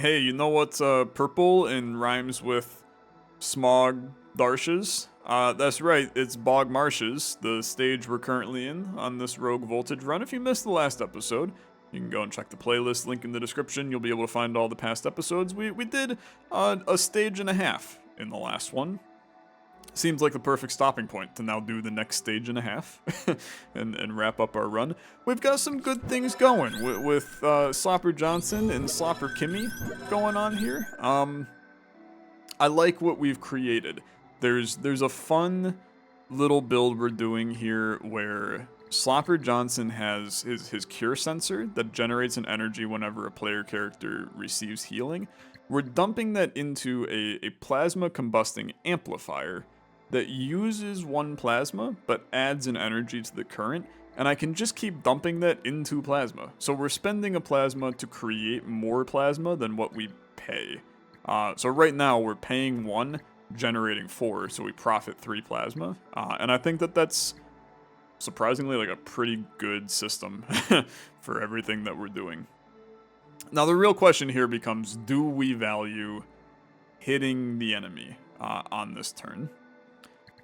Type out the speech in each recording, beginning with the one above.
Hey, you know what's purple and rhymes with smog darshes? That's right, it's Bog Marshes, the stage we're currently in on this Rogue Voltage run. If you missed the last episode, you can go and check the playlist, link in the description. You'll be able to find all the past episodes. We did a stage and a half in the last one. Seems like the perfect stopping point to now do the next stage and a half and wrap up our run. We've got some good things going with Slopper Johnson and Slopper Kimmy going on here. I like what we've created. There's a fun little build we're doing here where Slopper Johnson has his cure sensor that generates an energy whenever a player character receives healing. We're dumping that into a plasma combusting amplifier that uses one plasma but adds an energy to the current, and I can just keep dumping that into plasma. So we're spending a plasma to create more plasma than what we pay. So right now we're paying 1, generating 4, so we profit 3 plasma. And I think that that's surprisingly like a pretty good system for everything that we're doing. Now the real question here becomes, do we value hitting the enemy on this turn?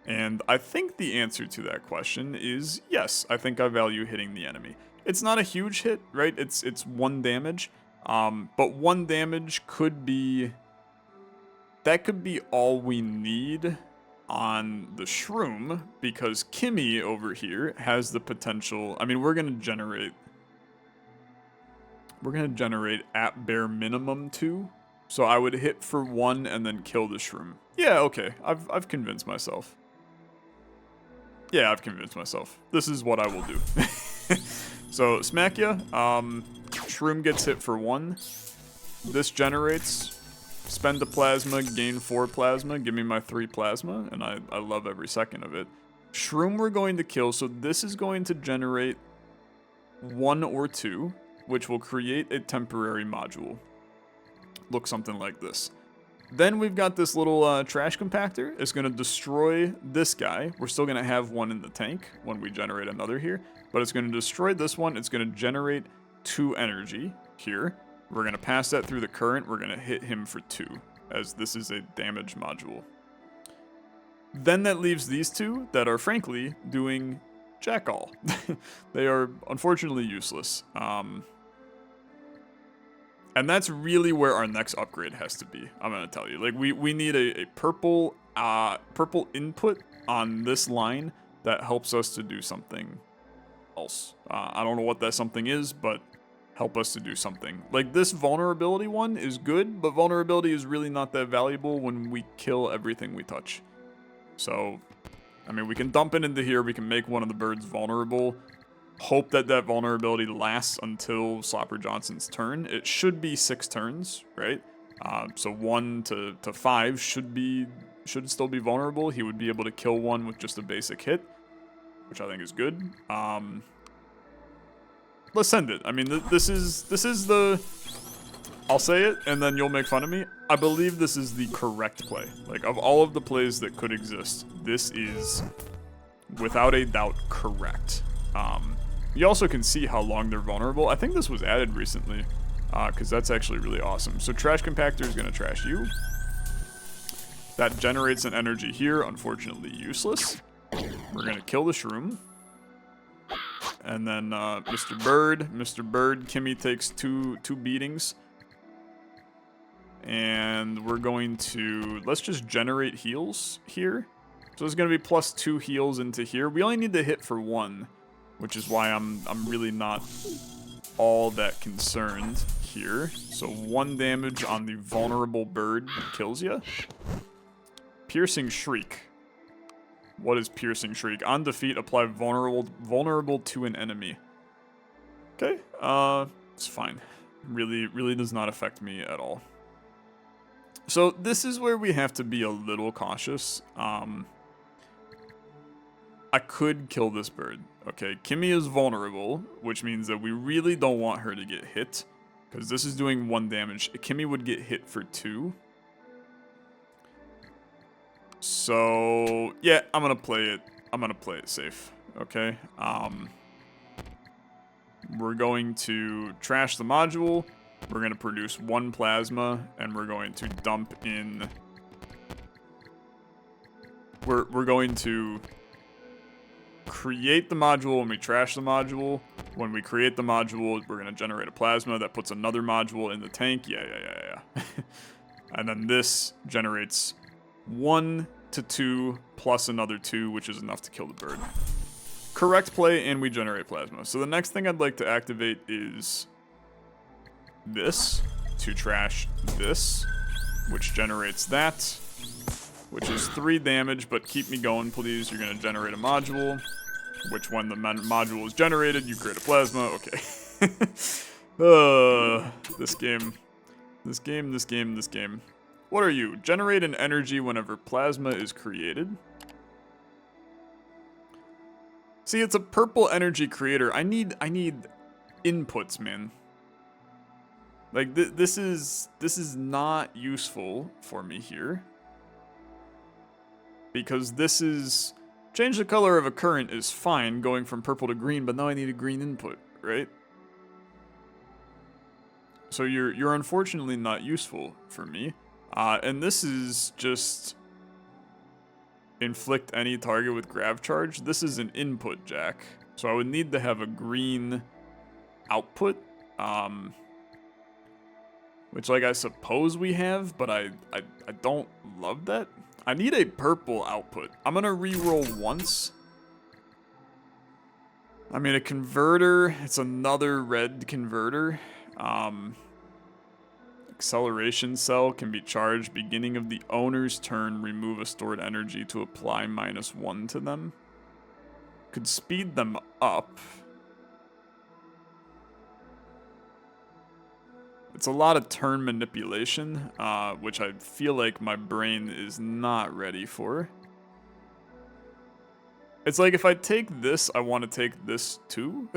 And I think the answer to that question is yes, I think I value hitting the enemy. It's not a huge hit, right? It's 1 damage, but 1 damage could be... That could be all we need on the shroom, because Kimmy over here has the potential... I mean, we're going to generate at bare minimum 2, so I would hit for 1 and then kill the shroom. Yeah, okay, I've convinced myself. Yeah, I've convinced myself. This is what I will do. So, smack ya. Shroom gets hit for 1. This generates. Spend a plasma, gain 4 plasma, give me my 3 plasma, and I love every second of it. Shroom we're going to kill, so this is going to generate 1 or 2, which will create a temporary module. Look something like this. Then we've got this little trash compactor. It's going to destroy this guy. We're still going to have 1 in the tank when we generate another here. But it's going to destroy this one. It's going to generate 2 energy here. We're going to pass that through the current. We're going to hit him for 2, as this is a damage module. Then that leaves these 2 that are, frankly, doing jack all. They are, unfortunately, useless. And that's really where our next upgrade has to be, I'm going to tell you. Like, we need a purple input on this line that helps us to do something else. I don't know what that something is, but help us to do something. Like, this vulnerability one is good, but vulnerability is really not that valuable when we kill everything we touch. So, I mean, we can dump it into here, we can make one of the birds vulnerable. Hope that that vulnerability lasts until Slopper Johnson's turn. It should be 6 turns, right? So 1 to 5 should still be vulnerable. He would be able to kill one with just a basic hit, which I think is good. Let's send it. I mean, this is the... I'll say it, and then you'll make fun of me. I believe this is the correct play. Like, of all of the plays that could exist, this is, without a doubt, correct. You also can see how long they're vulnerable. I think this was added recently, because that's actually really awesome. So Trash Compactor is going to trash you. That generates an energy here, unfortunately useless. We're going to kill the shroom. And then Mr. Bird, Kimmy takes two beatings. And we're going to, let's just generate heals here. So there's going to be +2 heals into here. We only need to hit for 1. Which is why I'm really not all that concerned here. So 1 damage on the vulnerable bird kills you. Piercing Shriek. What is Piercing Shriek? On defeat, apply vulnerable to an enemy. Okay, it's fine. Really does not affect me at all. So this is where we have to be a little cautious. I could kill this bird. Okay, Kimmy is vulnerable, which means that we really don't want her to get hit, because this is doing 1 damage. Kimmy would get hit for 2. So, yeah, I'm gonna play it safe, okay? We're going to trash the module. We're going to produce 1 plasma, and we're going to dump in... We're going to create the module when we trash the module. When we create the module, we're going to generate a plasma that puts another module in the tank. Yeah. And then this generates 1 to 2 plus another 2, which is enough to kill the bird. Correct play, and we generate plasma. So the next thing I'd like to activate is this to trash this, which generates that, which is 3 damage, but keep me going, please. You're going to generate a module, which when the module is generated, you create a plasma. Okay. This game. What are you? Generate an energy whenever plasma is created. See, it's a purple energy creator. I need inputs, man. Like, this is not useful for me here. Because this is... Change the color of a current is fine, going from purple to green, but now I need a green input, right? So you're unfortunately not useful for me. And this is just... Inflict any target with grav charge. This is an input jack. So I would need to have a green output. Which, like, I suppose we have, but I don't love that. I need a purple output. I'm gonna re-roll once. I mean, a converter. It's another red converter. Acceleration cell can be charged beginning of the owner's turn. Remove a stored energy to apply -1 to them. Could speed them up. It's a lot of turn manipulation, which I feel like my brain is not ready for. It's like if I take this, I want to take this too.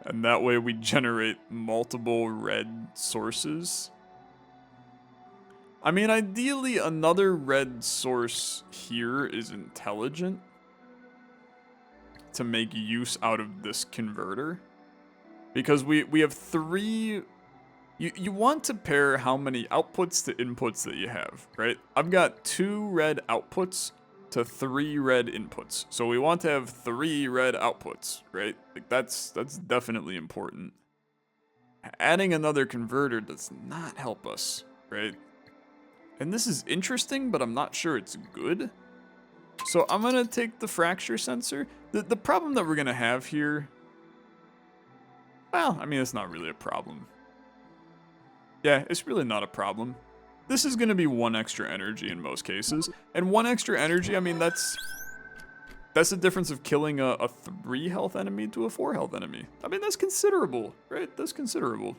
And that way we generate multiple red sources. I mean, ideally, another red source here is intelligent to make use out of this converter. Because we have 3... You want to pair how many outputs to inputs that you have, right? I've got 2 red outputs to 3 red inputs. So we want to have 3 red outputs, right? Like that's definitely important. Adding another converter does not help us, right? And this is interesting, but I'm not sure it's good. So I'm gonna take the fracture sensor. The problem that we're gonna have here, well, I mean, it's not really a problem. Yeah, it's really not a problem. This is going to be 1 extra energy in most cases. And 1 extra energy, I mean, that's the difference of killing a 3 health enemy to a 4 health enemy. I mean, that's considerable, right? That's considerable.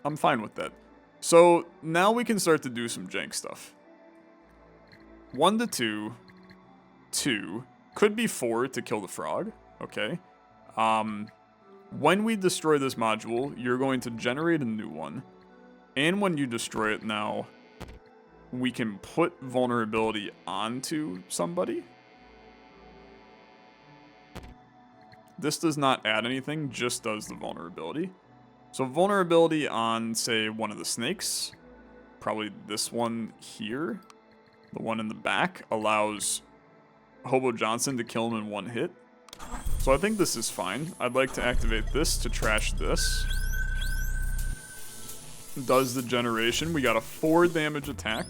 I'm fine with that. So now we can start to do some jank stuff. 1 to 2. 2. Could be 4 to kill the frog. Okay. When we destroy this module, you're going to generate a new one. And when you destroy it now, we can put vulnerability onto somebody. This does not add anything, just does the vulnerability. So vulnerability on, say, one of the snakes, probably this one here, the one in the back, allows Hobo Johnson to kill him in 1 hit. So I think this is fine. I'd like to activate this to trash this. Does the generation. We got a 4 damage attack,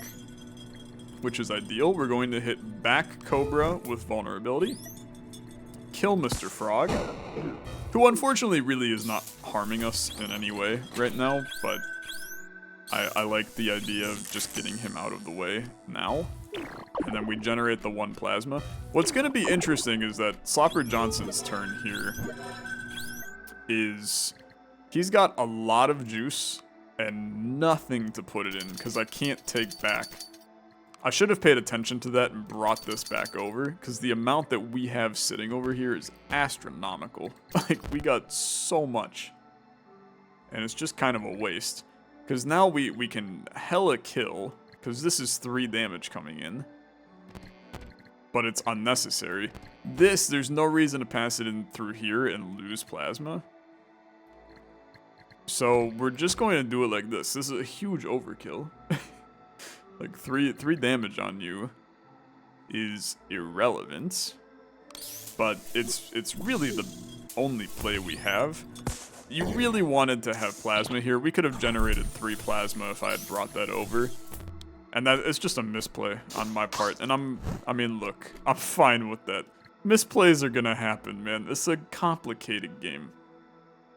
which is ideal. We're going to hit back Cobra with vulnerability. Kill Mr. Frog, who unfortunately really is not harming us in any way right now, but I like the idea of just getting him out of the way now. And then we generate the 1 plasma. What's going to be interesting is that Slopper Johnson's turn here is... He's got a lot of juice and nothing to put it in, because I can't take back. I should have paid attention to that and brought this back over, because the amount that we have sitting over here is astronomical. Like, we got so much. And it's just kind of a waste. Because now we can hella kill, because this is 3 damage coming in. But it's unnecessary. There's no reason to pass it in through here and lose plasma. So we're just going to do it like this. This is a huge overkill. Like three damage on you is irrelevant, but it's really the only play we have. You really wanted to have plasma here. We could have generated 3 plasma if I had brought that over. And that it's just a misplay on my part. And I mean, look, I'm fine with that. Misplays are gonna happen, man. It's a complicated game.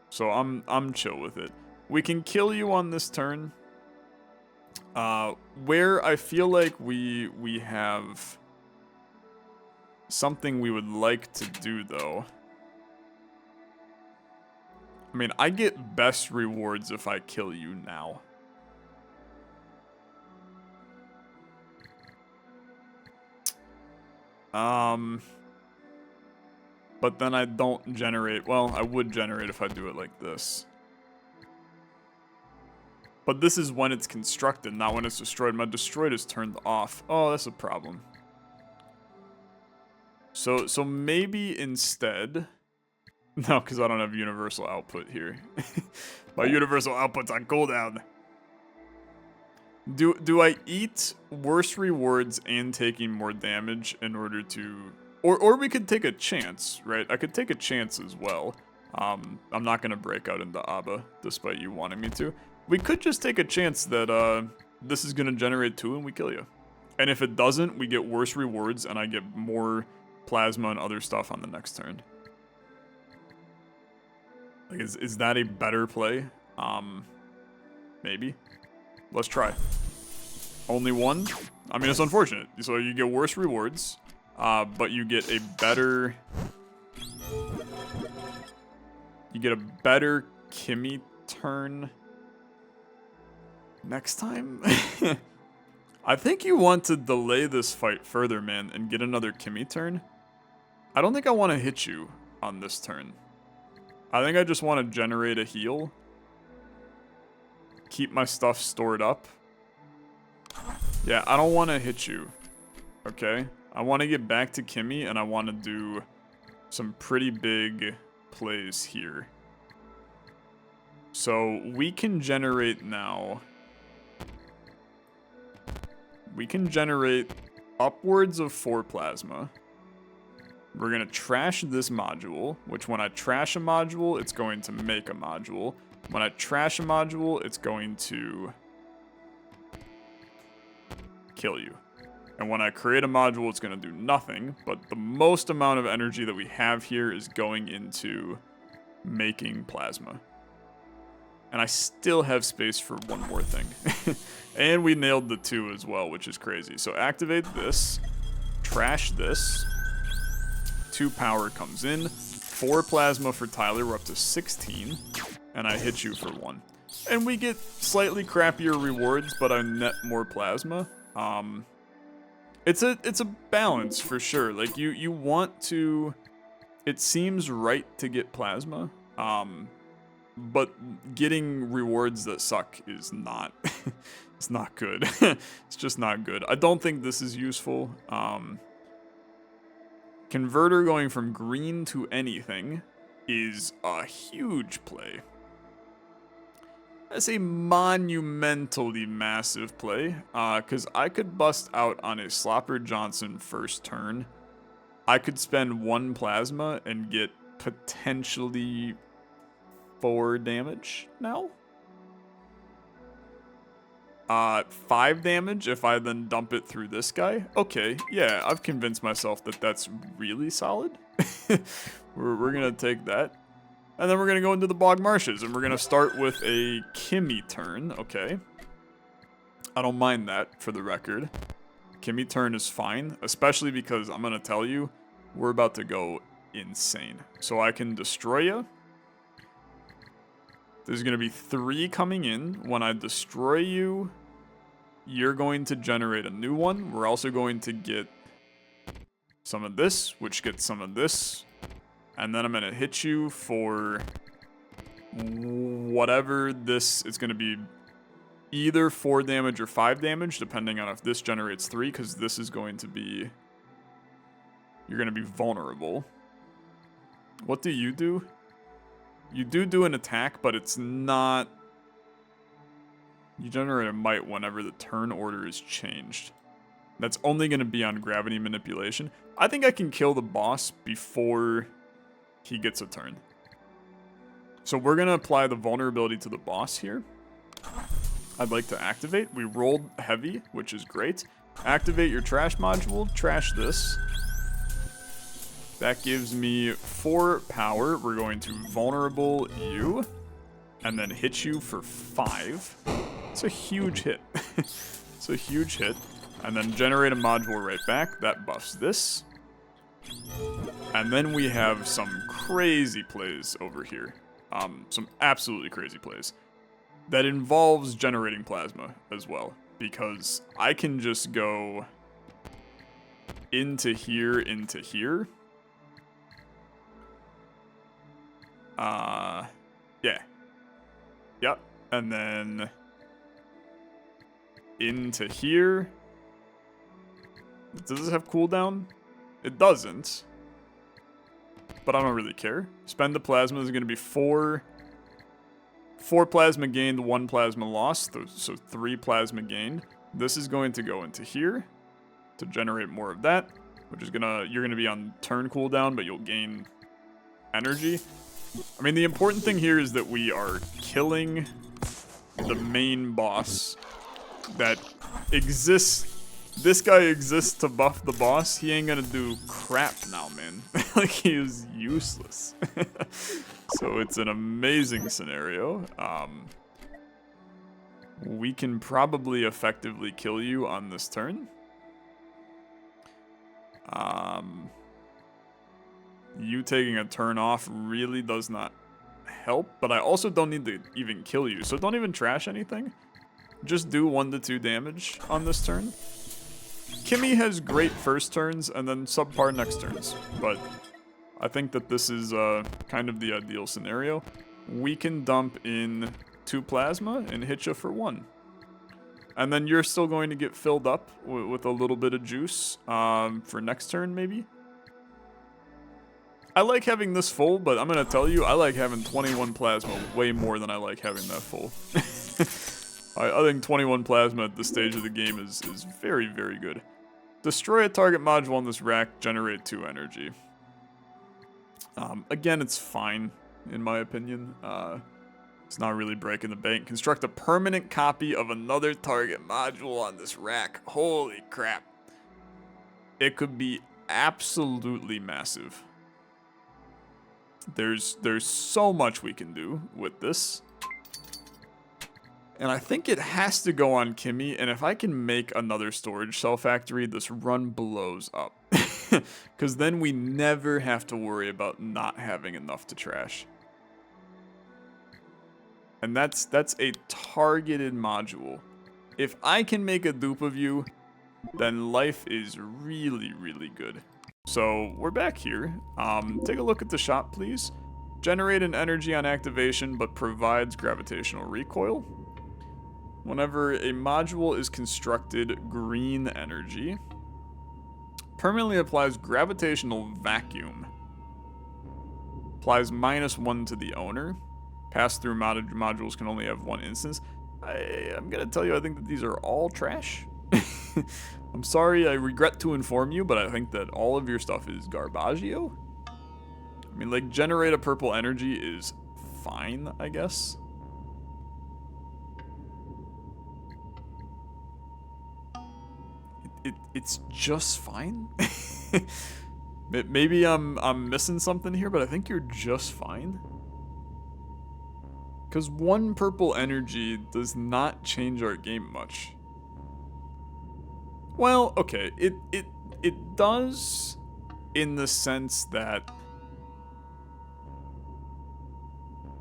So I'm chill with it. We can kill you on this turn. Where I feel like we have something we would like to do though. I mean, I get best rewards if I kill you now. But then I don't generate, well, I would generate if I do it like this. But this is when it's constructed, not when it's destroyed. My destroyed is turned off. Oh, that's a problem. So maybe instead, no, because I don't have universal output here. My universal output's on cooldown. Do I eat worse rewards and taking more damage in order to... Or we could take a chance, right? I could take a chance as well. I'm not going to break out into ABBA, despite you wanting me to. We could just take a chance that this is going to generate 2 and we kill you. And if it doesn't, we get worse rewards and I get more plasma and other stuff on the next turn. Like, is that a better play? Maybe. Let's try. Only 1? I mean, it's unfortunate. So you get worse rewards, but you get a better... You get a better Kimmy turn next time? I think you want to delay this fight further, man, and get another Kimmy turn. I don't think I want to hit you on this turn. I think I just want to generate a heal. Keep my stuff stored up. Yeah, I don't want to hit you. Okay? I want to get back to Kimmy, and I want to do some pretty big plays here. So we can generate now. We can generate upwards of 4 plasma. We're going to trash this module, which when I trash a module, it's going to make a module. When I trash a module, it's going to kill you. And when I create a module, it's going to do nothing, but the most amount of energy that we have here is going into making plasma. And I still have space for one more thing. And we nailed the 2 as well, which is crazy. So activate this, trash this, 2 power comes in, 4 plasma for Tyler, we're up to 16, and I hit you for 1. And we get slightly crappier rewards, but I net more plasma. It's a balance for sure. Like you want to, it seems right to get plasma, but getting rewards that suck is not, it's not good. It's just not good. I don't think this is useful. Converter going from green to anything is a huge play. That's a monumentally massive play, because I could bust out on a Slopper Johnson first turn. I could spend 1 plasma and get potentially 4 damage now. 5 damage if I then dump it through this guy. Okay, yeah, I've convinced myself that that's really solid. We're gonna take that. And then we're gonna go into the Bog Marshes, and we're gonna start with a Kimmy turn, okay. I don't mind that, for the record. Kimmy turn is fine, especially because I'm gonna tell you, we're about to go insane. So I can destroy you. There's gonna be 3 coming in. When I destroy you, you're going to generate a new one. We're also going to get some of this, which gets some of this. And then I'm going to hit you for whatever this is going to be, either 4 damage or 5 damage, depending on if this generates 3, because this is going to be, you're going to be vulnerable. What do you do? You do an attack, but it's not... You generate a might whenever the turn order is changed. That's only going to be on gravity manipulation. I think I can kill the boss before he gets a turn. So we're going to apply the vulnerability to the boss here. I'd like to activate. We rolled heavy, which is great. Activate your trash module. Trash this. That gives me 4 power. We're going to vulnerable you. And then hit you for 5. It's a huge hit. It's a huge hit. And then generate a module right back. That buffs this. And then we have some crazy plays over here. Some absolutely crazy plays. That involves generating plasma as well. Because I can just go into here, into here. Yeah. Yep. And then into here. Does this have cooldown? It doesn't. But I don't really care. Spend the plasma is going to be 4 plasma gained, 1 plasma lost. So 3 plasma gained. This is going to go into here to generate more of that, which is you're gonna be on turn cooldown, but you'll gain energy. I mean, the important thing here is that we are killing the main boss that exists. This guy exists to buff the boss. He ain't gonna do crap now, man. Like, he is useless. So it's an amazing scenario. We can probably effectively kill you on this turn. You taking a turn off really does not help, but I also don't need to even kill you, so don't even trash anything. Just do 1 to 2 damage on this turn. Kimmy has great first turns and then subpar next turns, but I think that this is kind of the ideal scenario. We can dump in 2 plasma and hit you for 1. And then you're still going to get filled up with a little bit of juice for next turn, maybe. I like having this full, but I'm going to tell you, I like having 21 plasma way more than I like having that full. I think 21 plasma at this stage of the game is very, very good. Destroy a target module on this rack, generate 2 energy. Again, it's fine, in my opinion. It's not really breaking the bank. Construct a permanent copy of another target module on this rack. Holy crap. It could be absolutely massive. There's so much we can do with this. And I think it has to go on Kimmy, and if I can make another storage cell factory, this run blows up. Because then we never have to worry about not having enough to trash. And that's a targeted module. If I can make a dupe of you, then life is really, really good. So we're back here. Take a look at the shop, please. Generate an energy on activation, but provides gravitational recoil. Whenever a module is constructed, green energy permanently applies gravitational vacuum. Applies -1 to the owner. Pass-through modules can only have 1 instance. I'm gonna tell you, I think that these are all trash. I'm sorry, I regret to inform you, but I think that all of your stuff is garbaggio. I mean, like, generate a purple energy is fine, I guess. It's just fine. Maybe I'm missing something here, but I think you're just fine. Because 1 purple energy does not change our game much. Well, okay, it does in the sense that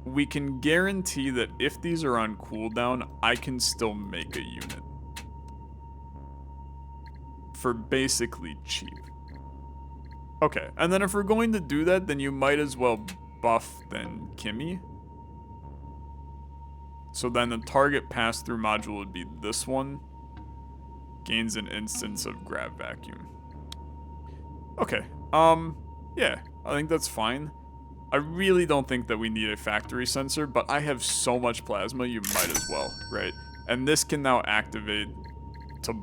we can guarantee that if these are on cooldown, I can still make a unit. For basically cheap. Okay, and then if we're going to do that, then you might as well buff then Kimmy. So then the target pass-through module would be this one. Gains an instance of grav vacuum. Okay, yeah, I think that's fine. I really don't think that we need a factory sensor, but I have so much plasma, you might as well, right? And this can now activate to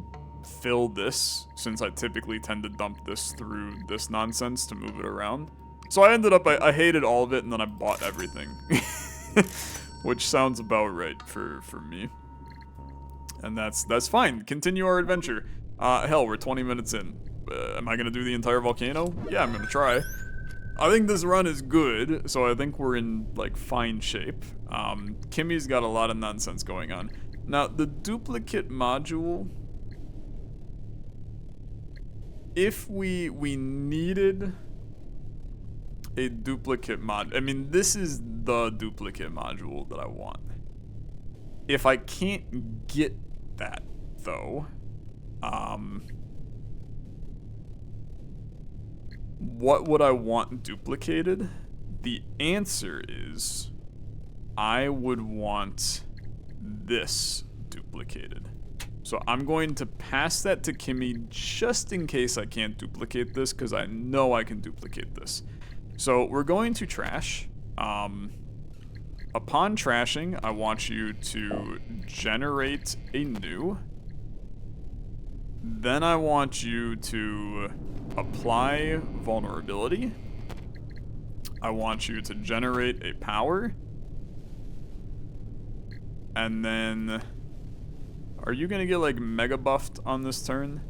fill this, since I typically tend to dump this through this nonsense to move it around. So I ended up, I hated all of it, and then I bought everything. Which sounds about right for me. And that's fine. Continue our adventure. Hell, we're 20 minutes in. Am I gonna do the entire volcano? Yeah, I'm gonna try. I think this run is good, so I think we're in, like, fine shape. Kimmy's got a lot of nonsense going on. Now, the duplicate module... If we needed a duplicate mod... I mean, this is the duplicate module that I want. If I can't get that, though... what would I want duplicated? The answer is... I would want this duplicated. So I'm going to pass that to Kimmy just in case I can't duplicate this, because I know I can duplicate this. So we're going to trash. Upon trashing, I want you to generate a new. Then I want you to apply vulnerability. I want you to generate a power. And then... Are you gonna get, like, mega buffed on this turn?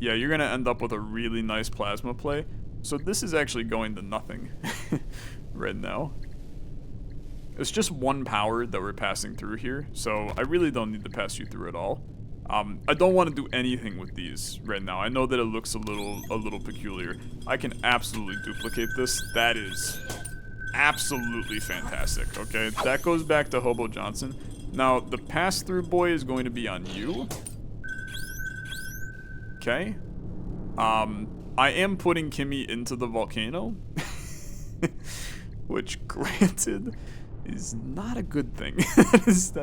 Yeah, you're gonna end up with a really nice plasma play. So this is actually going to nothing right now. It's just one power that we're passing through here, so I really don't need to pass you through at all. I don't want to do anything with these right now. I know that it looks a little peculiar. I can absolutely duplicate this. That is absolutely fantastic, okay? That goes back to Hobo Johnson. Now, the pass-through boy is going to be on you. Okay. I am putting Kimmy into the volcano. Which, granted, is not a good thing. It's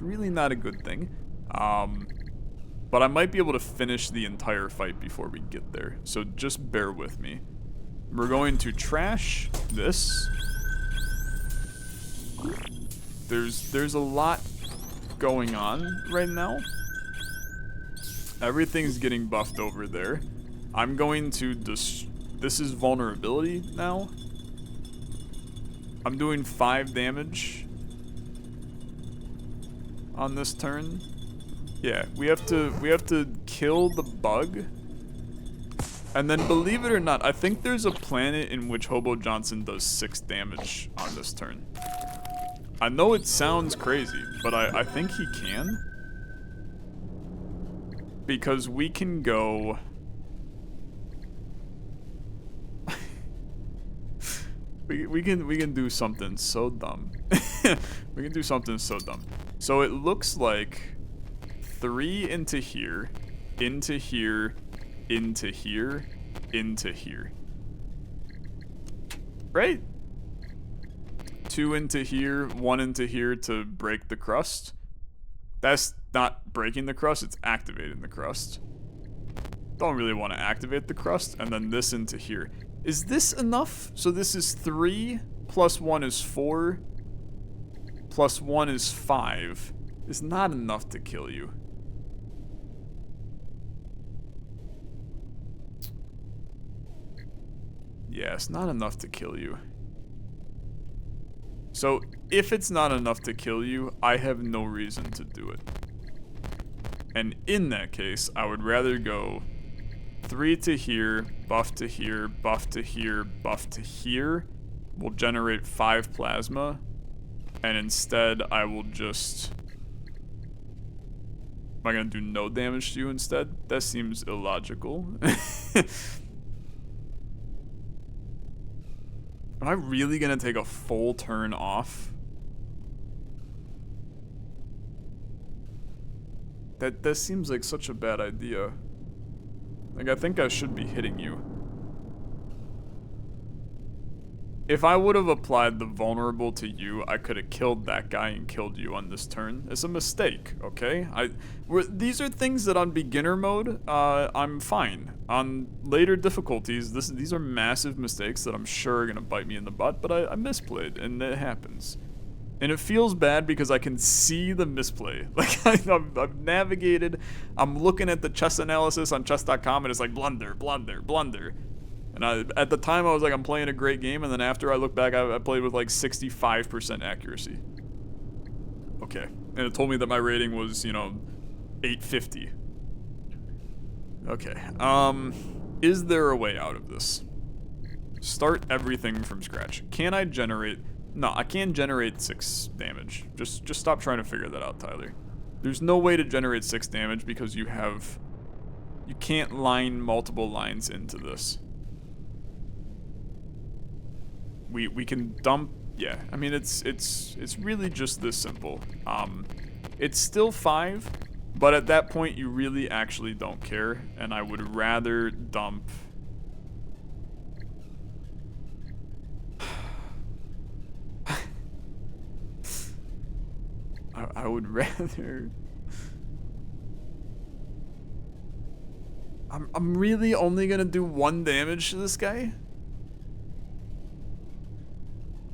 really not a good thing. But I might be able to finish the entire fight before we get there. So just bear with me. We're going to trash this. There's a lot going on right now. Everything's getting buffed over there. I'm going to this is vulnerability now. I'm doing 5 damage on this turn. Yeah, we have to kill the bug. And then, believe it or not, I think there's a planet in which Hobo Johnson does 6 damage on this turn. I know it sounds crazy, but I think he can. Because we can go... we can do something so dumb. We can do something so dumb. So it looks like 3 into here, into here, into here, into here. Right? 2 into here, 1 into here to break the crust. That's not breaking the crust, it's activating the crust. Don't really want to activate the crust, and then this into here. Is this enough? So this is 3, plus 1 is 4, plus 1 is 5. It's not enough to kill you. Yeah, it's not enough to kill you. So, if it's not enough to kill you, I have no reason to do it. And in that case, I would rather go 3 to here, buff to here, buff to here, buff to here. Will generate 5 plasma. And instead, I will just... Am I going to do no damage to you instead? That seems illogical. Am I really gonna take a full turn off? That seems like such a bad idea. Like, I think I should be hitting you. If I would have applied the vulnerable to you, I could have killed that guy and killed you on this turn. It's a mistake, okay? These are things that on beginner mode, I'm fine. On later difficulties, these are massive mistakes that I'm sure are gonna bite me in the butt, but I misplayed, and it happens. And it feels bad because I can see the misplay. Like, I've navigated, I'm looking at the chess analysis on chess.com, and it's like blunder, blunder, blunder. And at the time, I was like, I'm playing a great game, and then after I look back, I played with like 65% accuracy. Okay. And it told me that my rating was, you know, 850. Okay. Is there a way out of this? Start everything from scratch. Can I generate... No, I can generate 6 damage. Just stop trying to figure that out, Tyler. There's no way to generate 6 damage because you can't line multiple lines into this. We can dump, yeah, I mean, it's really just this simple. It's still 5, but at that point you really actually don't care, and I would rather dump... I would rather... I'm really only gonna do 1 damage to this guy?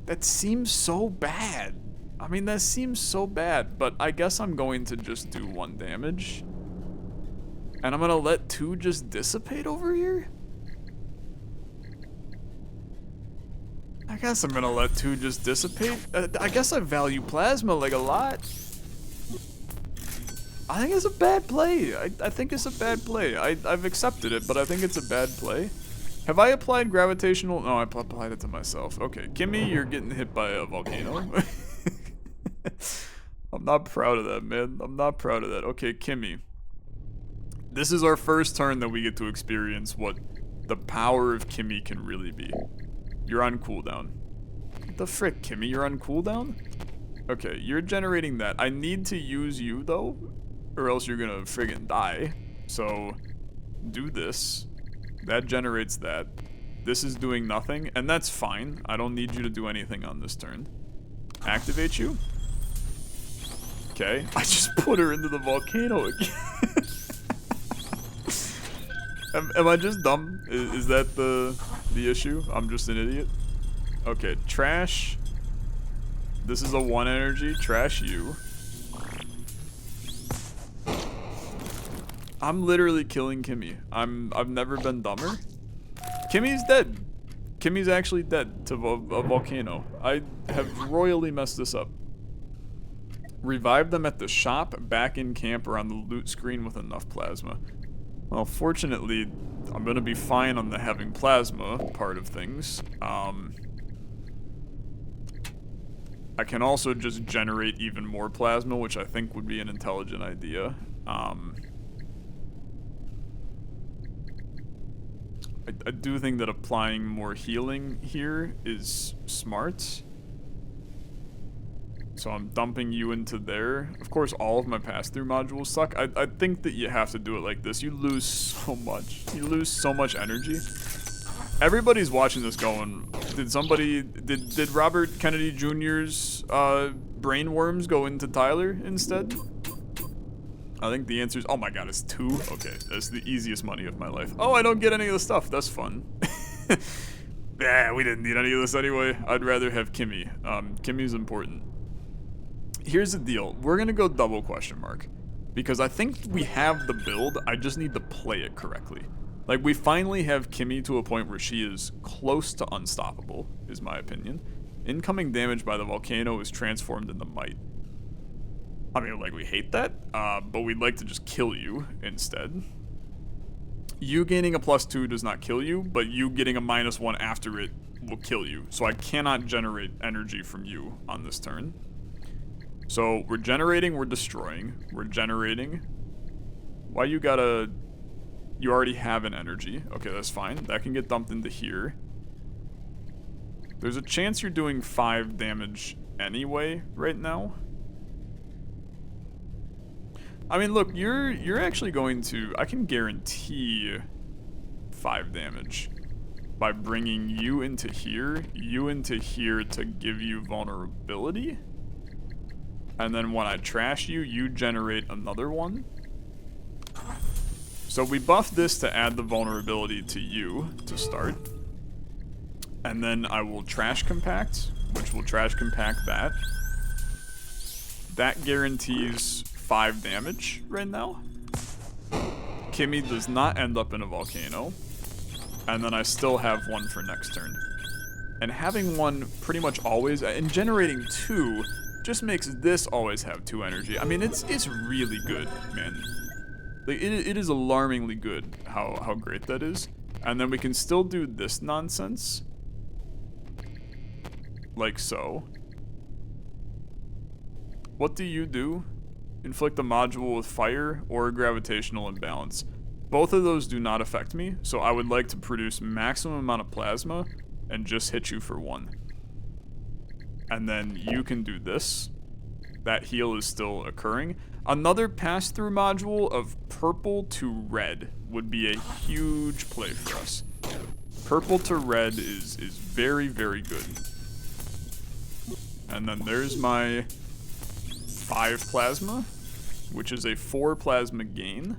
That seems so bad. I mean, that seems so bad, but I guess I'm going to just do 1 damage. And I'm gonna let 2 just dissipate over here? I guess I'm gonna let 2 just dissipate. I guess I value plasma like a lot. I think it's a bad play. I think it's a bad play. I've accepted it, but I think it's a bad play. Have I applied gravitational? No, I applied it to myself. Okay, Kimmy, you're getting hit by a volcano. I'm not proud of that, man. I'm not proud of that. Okay, Kimmy. This is our first turn that we get to experience what the power of Kimmy can really be. You're on cooldown. What the frick, Kimmy? You're on cooldown? Okay, you're generating that. I need to use you, though, or else you're gonna friggin' die. So, do this. That generates that. This is doing nothing, and that's fine. I don't need you to do anything on this turn. Activate you. Okay, I just put her into the volcano again. Am I just dumb? Is that the issue? I'm just an idiot? Okay, trash. This is a 1 energy. Trash you. I'm literally killing Kimmy. I've never been dumber. Kimmy's dead. Kimmy's actually dead to a volcano. I have royally messed this up. Revive them at the shop, back in camp, or on the loot screen with enough plasma. Well, fortunately, I'm gonna be fine on the having plasma part of things. I can also just generate even more plasma, which I think would be an intelligent idea. I do think that applying more healing here is smart. So I'm dumping you into there. Of course, all of my pass-through modules suck. I think that you have to do it like this. You lose so much. You lose so much energy. Everybody's watching this going, did Robert Kennedy Jr.'s brain worms go into Tyler instead? I think the answer is, oh my god, it's 2? Okay, that's the easiest money of my life. Oh, I don't get any of the stuff. That's fun. Yeah, we didn't need any of this anyway. I'd rather have Kimmy. Kimmy's important. Here's the deal. We're gonna go double question mark. Because I think we have the build, I just need to play it correctly. Like, we finally have Kimmy to a point where she is close to unstoppable, is my opinion. Incoming damage by the volcano is transformed into might. I mean, like, we hate that, but we'd like to just kill you instead. You gaining a +2 does not kill you, but you getting a -1 after it will kill you. So I cannot generate energy from you on this turn. So we're generating, we're destroying, we're generating. Why you gotta... You already have an energy. Okay, that's fine. That can get dumped into here. There's a chance you're doing 5 damage anyway right now. I mean, look, you're actually going to... I can guarantee 5 damage. by bringing you into here to give you vulnerability. And then when I trash you, you generate another one. So we buff this to add the vulnerability to you to start. And then I will trash compact, which will trash compact that. That guarantees 5 damage right now. Kimmy does not end up in a volcano. And then I still have one for next turn. And having one pretty much always, and generating 2 just makes this always have 2 energy. I mean, it's really good, man. Like, it is alarmingly good how great that is. And then we can still do this nonsense. Like so. What do you do? Inflict a module with fire or gravitational imbalance. Both of those do not affect me, so I would like to produce maximum amount of plasma and just hit you for 1. And then you can do this. That heal is still occurring. Another pass-through module of purple to red would be a huge play for us. Purple to red is very, very good. And then there's my 5 plasma, which is a 4 plasma gain.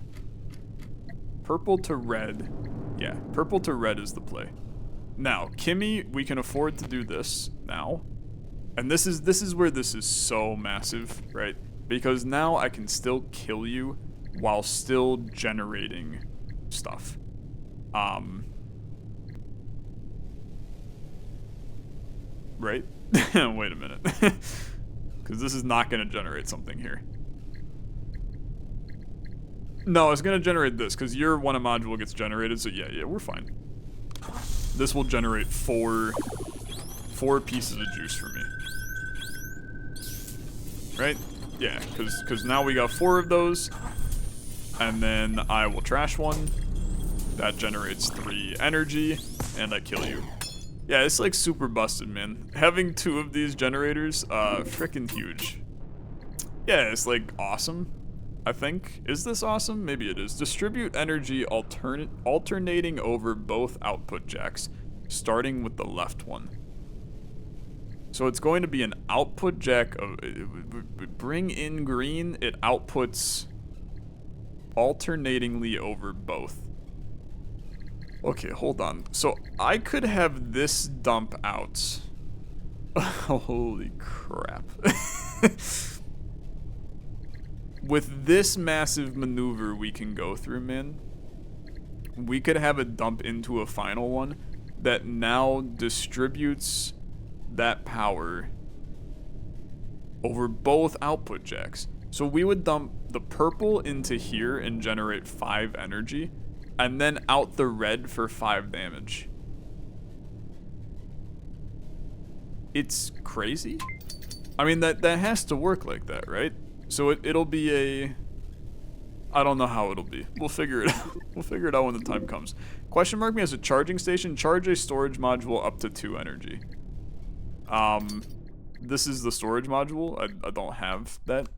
Purple to red. Yeah, purple to red is the play. Now, Kimmy, we can afford to do this now. And this is where this is so massive, right? Because now I can still kill you while still generating stuff. Right? Wait a minute. Because this is not going to generate something here. No, it's going to generate this, because your one module gets generated, so yeah, we're fine. This will generate 4 pieces of juice for me. Right? Yeah, because now we got 4 of those, and then I will trash one. That generates 3 energy, and I kill you. Yeah, it's like super busted, man. Having 2 of these generators, freaking huge. Yeah, it's like awesome. I think. Is this awesome? Maybe it is. Distribute energy alternating over both output jacks, starting with the left one. So it's going to be an output jack of bring in green. It outputs alternatingly over both. Okay, hold on. So I could have this dump out. Holy crap. With this massive maneuver we can go through, man, we could have a dump into a final one that now distributes that power over both output jacks. So we would dump the purple into here and generate 5 energy, and then out the red for 5 damage. It's crazy. I mean, that has to work like that, right? So it'll be a... I don't know how it'll be. We'll figure it out. We'll figure it out when the time comes. Question mark me as a charging station. Charge a storage module up to 2 energy. This is the storage module. I don't have that.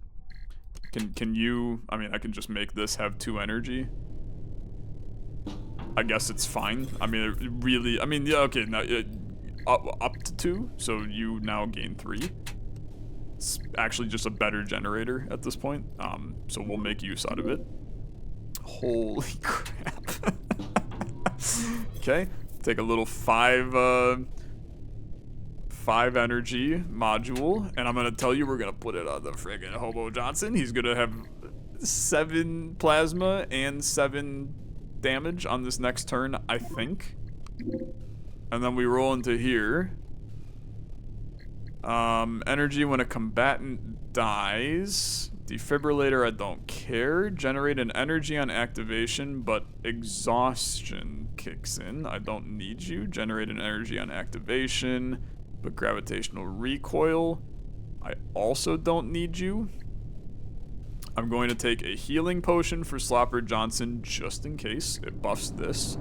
Can you... I mean, I can just make this have 2 energy. I guess it's fine. I mean, it really... I mean, yeah, okay. Now, up to 2. So you now gain 3. It's actually just a better generator at this point, so we'll make use out of it. Holy crap. Okay, take a little 5 energy module, and I'm gonna tell you we're gonna put it on the friggin' Hobo Johnson. He's gonna have 7 plasma and 7 damage on this next turn, I think. And then we roll into here. Energy when a combatant dies. Defibrillator, I don't care. Generate an energy on activation, but exhaustion kicks in. I don't need you. Generate an energy on activation, but gravitational recoil. I also don't need you. I'm going to take a healing potion for Slopper Johnson just in case. It buffs this.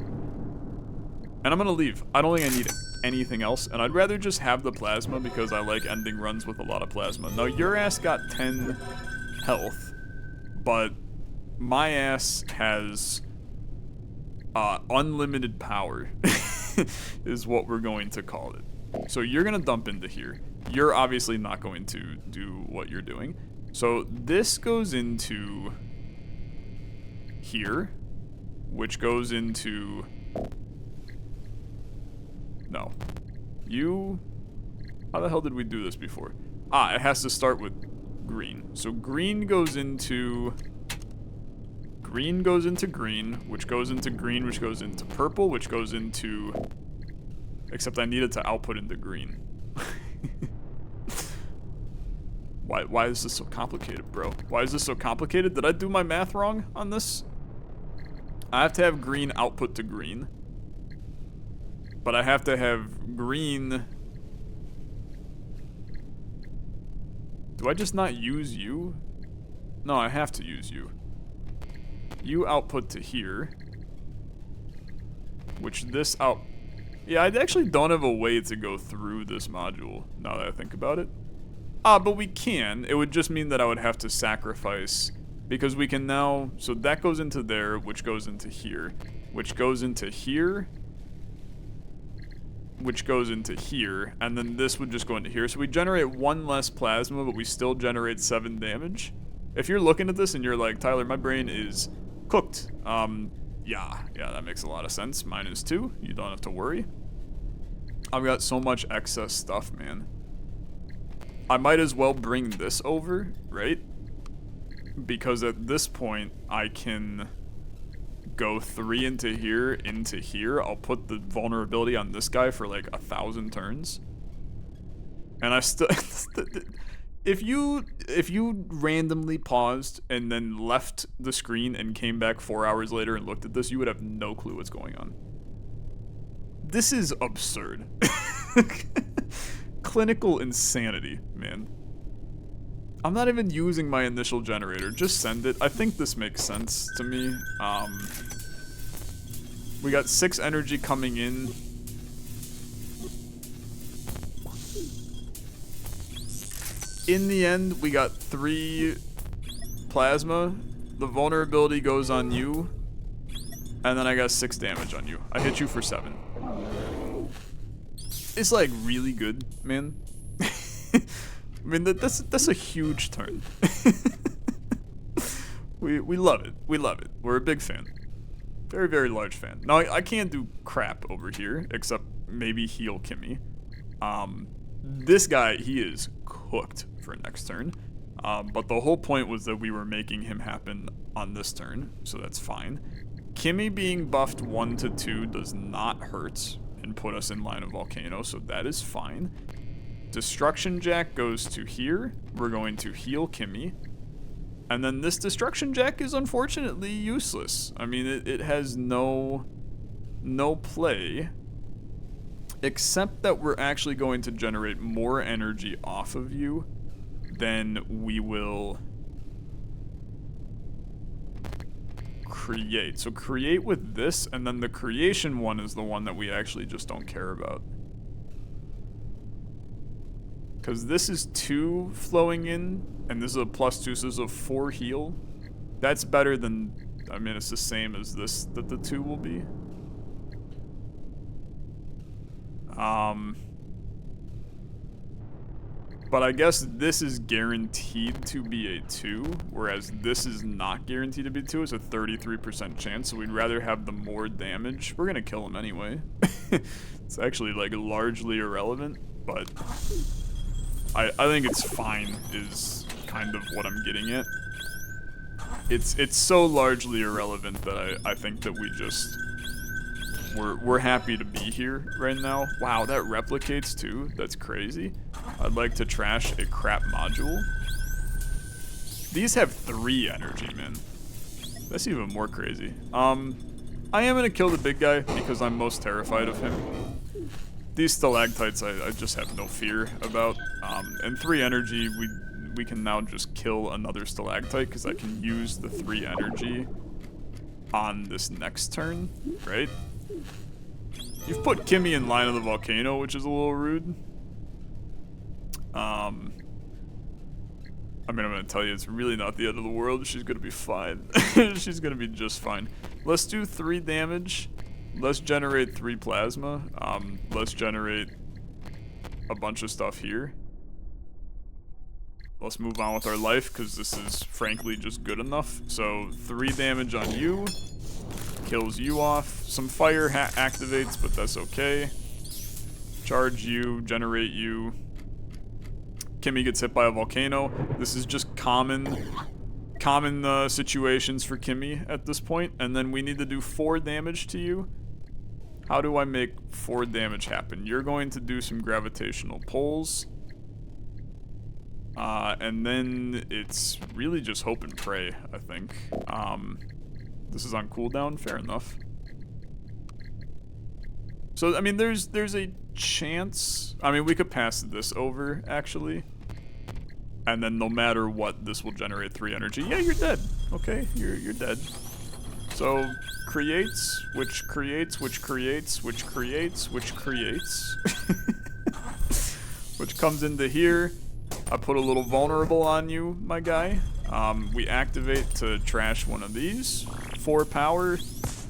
And I'm gonna leave. I don't think I need anything else, and I'd rather just have the plasma because I like ending runs with a lot of plasma. Now, your ass got 10 health, but my ass has unlimited power. is what we're going to call it. So you're going to dump into here. You're obviously not going to do what you're doing. So this goes into here, which goes into... No. You... How the hell did we do this before? Ah, it has to start with green. So green goes into... Green goes into green, which goes into green, which goes into purple, which goes into... Except I needed to output into green. Why is this so complicated, bro? Why is this so complicated? Did I do my math wrong on this? I have to have green output to green. But I have to have green... Do I just not use you? No, I have to use you. You output to here. Which this out... Yeah, I actually don't have a way to go through this module, now that I think about it. But we can. It would just mean that I would have to sacrifice... Because we can now... So that goes into there, which goes into here. Which goes into here. Which goes into here. And then this would just go into here. So we generate 1 less plasma, but we still generate 7 damage. If you're looking at this and you're like, Tyler, my brain is cooked. Yeah, that makes a lot of sense. Mine is too. You don't have to worry. I've got so much excess stuff, man. I might as well bring this over, right? Because at this point, I can go 3 into here. I'll put the vulnerability on this guy for like 1,000 turns. And I still... If you randomly paused and then left the screen and came back 4 hours later and looked at this, you would have no clue what's going on. This is absurd. Clinical insanity, man. I'm not even using my initial generator. Just send it. I think this makes sense to me. We got 6 energy coming in. In the end, we got 3 plasma. The vulnerability goes on you. And then I got 6 damage on you. I hit you for 7. It's like really good, man. I mean, that's a huge turn. we love it. We love it. We're a big fan. Very, very large fan. Now, I can't do crap over here, except maybe heal Kimmy. This guy, he is cooked for next turn. But the whole point was that we were making him happen on this turn, so that's fine. Kimmy being buffed 1 to 2 does not hurt and put us in line of Volcano, so that is fine. Destruction Jack goes to here. We're going to heal Kimmy. And then this Destruction Jack is unfortunately useless. I mean, it has no play. Except that we're actually going to generate more energy off of you than we will create. So create with this, and then the creation one is the one that we actually just don't care about. Because this is 2 flowing in, and this is a +2, so this is a 4 heal. That's better than, I mean, it's the same as this, that the 2 will be. But I guess this is guaranteed to be a 2, whereas this is not guaranteed to be 2. It's a 33% chance, so we'd rather have the more damage. We're gonna kill him anyway. It's actually, like, largely irrelevant, but I think it's fine is kind of what I'm getting at. It's so largely irrelevant that I think that we just... We're happy to be here right now. Wow, that replicates too. That's crazy. I'd like to trash a crap module. These have 3 energy, man. That's even more crazy. I am gonna kill the big guy because I'm most terrified of him. These stalactites I just have no fear about. And 3 energy, we can now just kill another stalactite because I can use the 3 energy on this next turn, right? You've put Kimmy in line of the volcano, which is a little rude. I mean, I'm gonna tell you, it's really not the end of the world. She's gonna be fine. She's gonna be just fine. Let's do 3 damage. let's generate 3 plasma. Let's generate a bunch of stuff here. Let's move on with our life, because this is frankly just good enough. So 3 damage on you. Kills you off. Some fire activates, but that's okay. Charge you, generate you. Kimmy gets hit by a volcano. This is just common situations for Kimmy at this point. And then we need to do 4 damage to you. How do I make 4 damage happen? You're going to do some gravitational pulls. And then it's really just hope and pray, I think. This is on cooldown, fair enough. So, I mean, there's a chance. I mean, we could pass this over, actually. And then no matter what, this will generate 3 energy. Yeah, you're dead. Okay, you're dead. So, creates, which creates, which creates, which creates, which creates. Which comes into here. I put a little vulnerable on you, my guy. We activate to trash one of these. 4 power,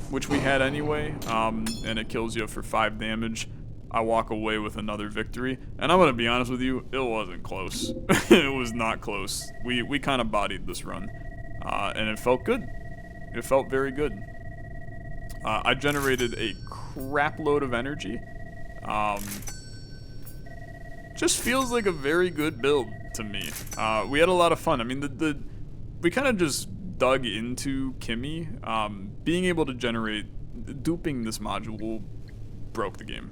which we had anyway, and it kills you for 5 damage. I walk away with another victory, and I'm gonna be honest with you, it wasn't close. It was not close. We kind of bodied this run, and it felt good. It felt very good. I generated a crap load of energy. Just feels like a very good build to me. We had a lot of fun. I mean, we kind of just dug into Kimmy. Being able to duping this module broke the game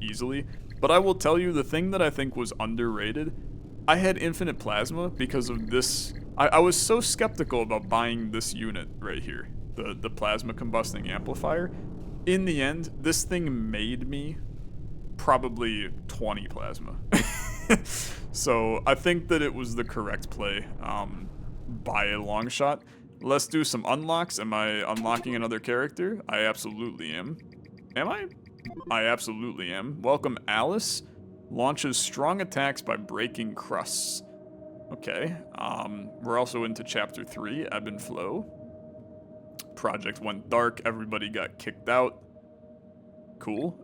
easily. But I will tell you, the thing that I think was underrated, I had infinite plasma because of this. I was so skeptical about buying this unit right here, the plasma combusting amplifier. In the end, this thing made me probably 20 plasma. So I think that it was the correct play by a long shot. Let's do some unlocks. Am I unlocking another character? I absolutely am. Am I? I absolutely am. Welcome Alice. Launches strong attacks by breaking crusts. Okay. We're also into chapter 3, Ebb and Flow. Project went dark. Everybody got kicked out. Cool.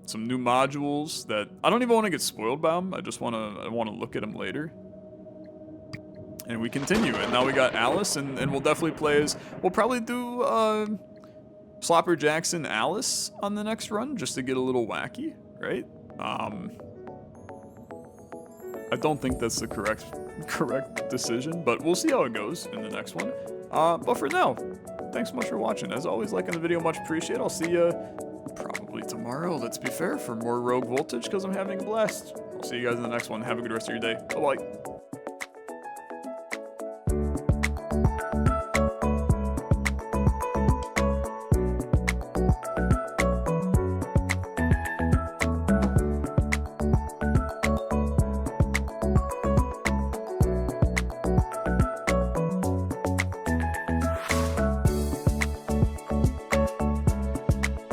Some new modules that I don't even want to get spoiled by them. I want to look at them later. And we continue. And now we got Alice, and we'll definitely play as. We'll probably do Slopper Jackson Alice on the next run, just to get a little wacky, right? I don't think that's the correct decision, but we'll see how it goes in the next one. But for now, thanks so much for watching. As always, liking the video, much appreciated. I'll see you probably tomorrow, let's be fair, for more Rogue Voltage, because I'm having a blast. I'll see you guys in the next one. Have a good rest of your day. Bye-bye.